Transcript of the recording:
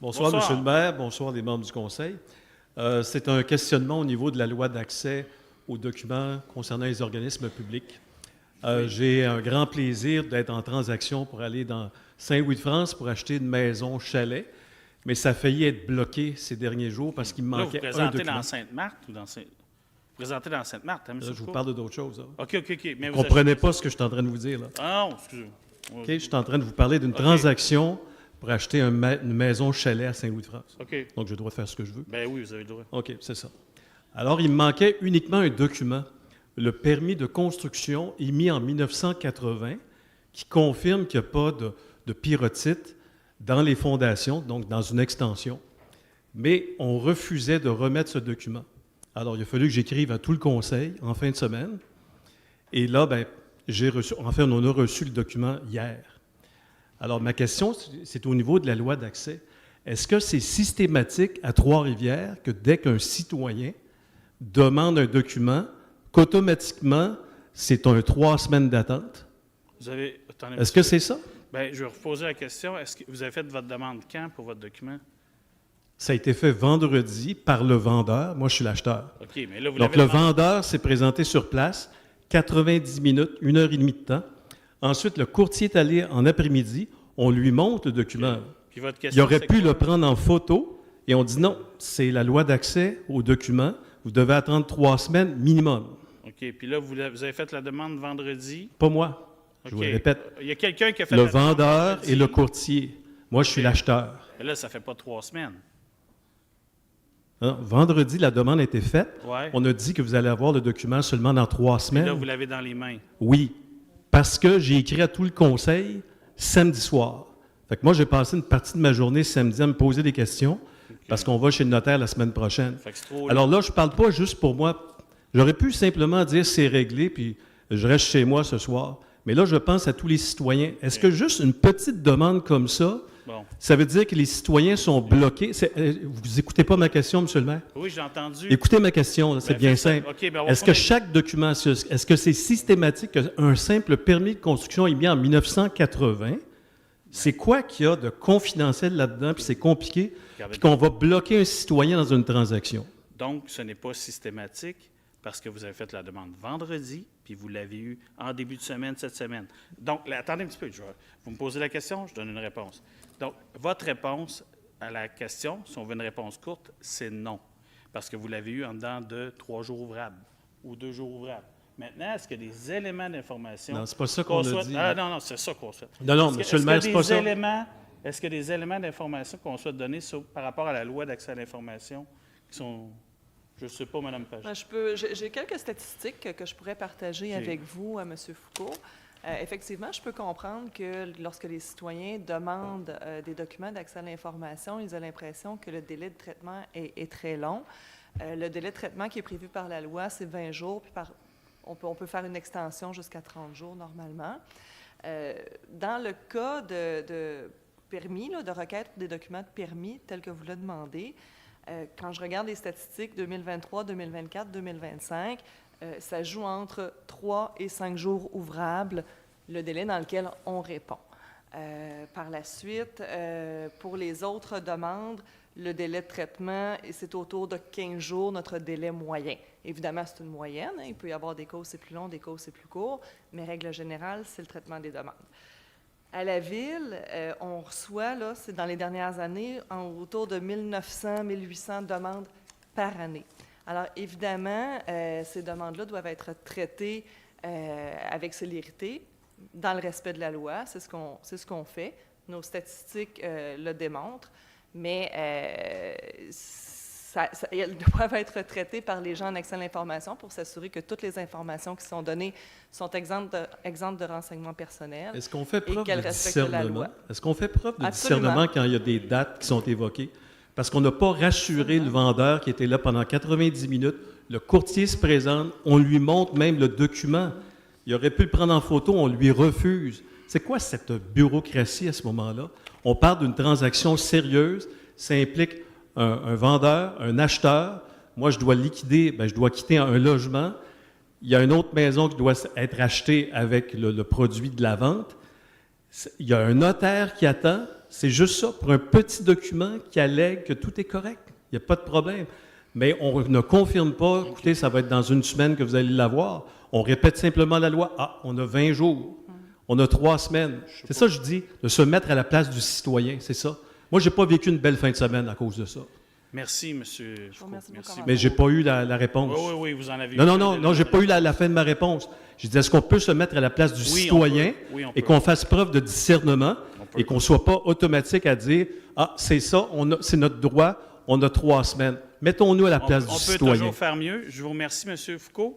Bonsoir, Bonsoir. Monsieur le maire. Bonsoir, les membres du Conseil. C'est un questionnement au niveau de la loi d'accès aux documents concernant les organismes publics. J'ai un grand plaisir d'être en transaction pour aller dans Saint-Louis-de-France pour acheter une maison chalet, mais ça a failli être bloqué ces derniers jours parce qu'il me Là, vous manquait un présentez document. dans Sainte-Marthe ou dans Saint... Vous présentez dans Sainte-Marthe, hein, M. Là, je vous Foucault? parle d'autre chose. Là. OK. Mais Vous ne comprenez pas ce que je suis en train de vous dire. Là. Ah non, excusez. OK? Je suis en train de vous parler d'une OK. transaction pour acheter une maison chalet à Saint-Louis-de-France. OK. Donc, j'ai le droit de faire ce que je veux. Ben oui, vous avez le droit. OK, c'est ça. Alors, il me manquait uniquement un document, le permis de construction émis en 1980, qui confirme qu'il n'y a pas de pyrotite dans les fondations, donc dans une extension. Mais on refusait de remettre ce document. Alors, il a fallu que j'écrive à tout le conseil en fin de semaine. Et là, on a reçu le document hier. Alors, ma question, c'est au niveau de la loi d'accès. Est-ce que c'est systématique à Trois-Rivières que dès qu'un citoyen demande un document, qu'automatiquement, c'est un 3 semaines d'attente? Vous avez... Attendez, Est-ce que c'est ça? Ben, je vais reposer la question. Est-ce que vous avez fait votre demande quand pour votre document? Ça a été fait vendredi par le vendeur. Moi, je suis l'acheteur. OK, mais là, vous Donc, l'avez le demandé. vendeur s'est présenté sur place, 90 minutes, 1 heure et demie de temps. Ensuite, le courtier est allé en après-midi. On lui montre le document. Puis votre Il question, aurait c'est pu quoi? le prendre en photo et on dit non, c'est la loi d'accès aux documents. Vous devez attendre 3 semaines minimum. OK, puis là, vous avez fait la demande vendredi. Pas moi. Je vous OK. le répète. Il y a quelqu'un qui a fait Le la demande vendeur vendredi. et le courtier. Moi, je suis OK. l'acheteur. Mais là, ça fait pas 3 semaines. Hein? Vendredi, la demande a été faite. Ouais. On a dit que vous allez avoir le document seulement dans 3 Puis semaines. là, vous l'avez dans les mains. Oui, parce que j'ai écrit à tout le conseil samedi soir. Fait que moi, j'ai passé une partie de ma journée samedi à me poser des questions parce qu'on va chez le notaire la semaine prochaine. Fait que c'est trop Alors là, je ne parle pas juste pour moi. J'aurais pu simplement dire c'est réglé puis je reste chez moi ce soir. Mais là, je pense à tous les citoyens. Est-ce que juste une petite demande comme ça, bon. ça veut dire que les citoyens sont bloqués? Vous écoutez pas ma question, M. le maire? Oui, j'ai entendu. Écoutez ma question, là, c'est Ben, bien faites ça. simple. OK, ben, on va Est-ce que faire- chaque document, est-ce que c'est systématique qu'un simple permis de construction émis en 1980, c'est quoi qu'il y a de confidentiel là-dedans, puis c'est compliqué, Regardez puis qu'on va bloquer un citoyen dans une transaction? Donc, ce n'est pas systématique parce que vous avez fait la demande vendredi, puis vous l'avez eu en début de semaine, cette semaine. Donc, là, attendez un petit peu. Vous me posez la question, je donne une réponse. Donc, votre réponse à la question, si on veut une réponse courte, c'est non. Parce que vous l'avez eu en dedans de 3 jours ouvrables ou 2 jours ouvrables. Maintenant, est-ce qu'il y a des éléments d'information? Non, c'est pas ça qu'on a souhaite... dit. Ah, non, c'est ça qu'on souhaite. Non, Est-ce que- monsieur le est-ce maire, qu'il y c'est a pas ça. Est-ce qu'il y a des éléments d'information qu'on souhaite donner par rapport à la loi d'accès à l'information qui sont... Je ne sais pas, Mme Page. J'ai quelques statistiques que je pourrais partager OK. avec vous, M. Foucault. Effectivement, je peux comprendre que lorsque les citoyens demandent des documents d'accès à l'information, ils ont l'impression que le délai de traitement est très long. Le délai de traitement qui est prévu par la loi, c'est 20 jours, puis on peut faire une extension jusqu'à 30 jours normalement. Dans le cas de permis, là, de requête pour des documents de permis tels que vous le demandez, quand je regarde les statistiques 2023, 2024, 2025, ça joue entre 3 et 5 jours ouvrables, le délai dans lequel on répond. Par la suite, pour les autres demandes, le délai de traitement, c'est autour de 15 jours, notre délai moyen. Évidemment, c'est une moyenne. Hein, il peut y avoir des causes, c'est plus long, des causes, c'est plus court, mais règle générale, c'est le traitement des demandes. À la Ville, on reçoit, là, c'est dans les dernières années, autour de 1900, 1800 demandes par année. Alors, évidemment, ces demandes-là doivent être traitées avec célérité, dans le respect de la loi. C'est ce qu'on fait. Nos statistiques le démontrent, mais elles doivent être traitées par les gens en accès à l'information pour s'assurer que toutes les informations qui sont données sont exemptes de renseignements personnels. Est-ce qu'on fait preuve qu'elle de respecte la discernement? loi. Est-ce qu'on fait preuve de Absolument. discernement quand il y a des dates qui sont évoquées? Parce qu'on n'a pas rassuré le vendeur qui était là pendant 90 minutes. Le courtier se présente, on lui montre même le document. Il aurait pu le prendre en photo, on lui refuse. C'est quoi cette bureaucratie à ce moment-là? On parle d'une transaction sérieuse, ça implique un vendeur, un acheteur. Moi, je dois liquider, je dois quitter un logement. Il y a une autre maison qui doit être achetée avec le produit de la vente. Il y a un notaire qui attend. C'est juste ça, pour un petit document qui allègue que tout est correct. Il n'y a pas de problème. Mais on ne confirme pas, écoutez, ça va être dans une semaine que vous allez l'avoir. On répète simplement la loi. Ah, on a 20 jours. On a 3 semaines. C'est ça que je dis, de se mettre à la place du citoyen, c'est ça. Moi, je n'ai pas vécu une belle fin de semaine à cause de ça. Merci, M. Foucault. remercie de vos commentaires. Mais je n'ai pas eu la réponse. Oui, vous en avez eu. Non, j'ai pas eu la fin de ma réponse. J'ai dit, est-ce qu'on peut se mettre à la place du citoyen on et peut. qu'on fasse preuve de discernement peut. et qu'on ne soit pas automatique à dire, ah, c'est ça, c'est notre droit, on a 3 semaines. Mettons-nous à la place du On peut citoyen. toujours faire mieux. Je vous remercie, M. Foucault.